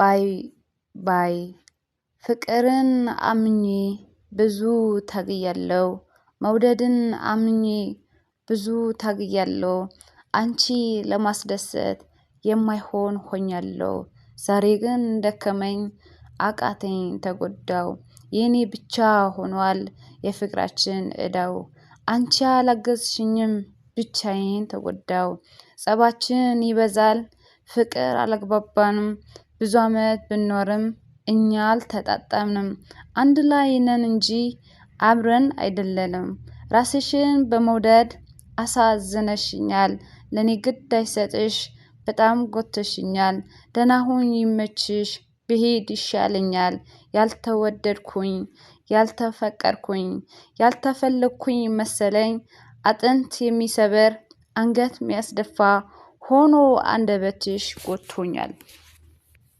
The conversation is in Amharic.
ባይ ባይ ፍቅርን አምኜ ብዙ ታግያለሁ መውደድን አምኜ ብዙ ታግያለሁ አንቺ ለማስደሰት የማይሆን ሆኛለሁ ዛሬ ግን ደከመኝ አቃተኝ ተጎዳው የኔ ብቻ ሆኗል የፍቅራችን እዳው አንቺ አላገዝሽኝም ብቻዬን ተጎዳው ጸባችን ይበዛል ፍቅር አላግባባንም ብዙ አመት ብንኖርም እኛ አልተጣጣምንም አንድ ላይ ነን እንጂ አብረን አይደለንም ራስሽን በመውደድ አሳዝነሽኛል ለኔ ግድ አይሰጥሽ በጣም ጎተሽኛል ደህና ሁኚ ይመችሽ ብሄድ ይሻለኛል ያልተወደድኩኝ ያልተፈቀርኩኝ ያልተፈለግኩኝ መሰለኝ አጥንት የሚሰበር አንገት የሚያስደፋ ሆኖ አንደበትሽ ጎድቶኛል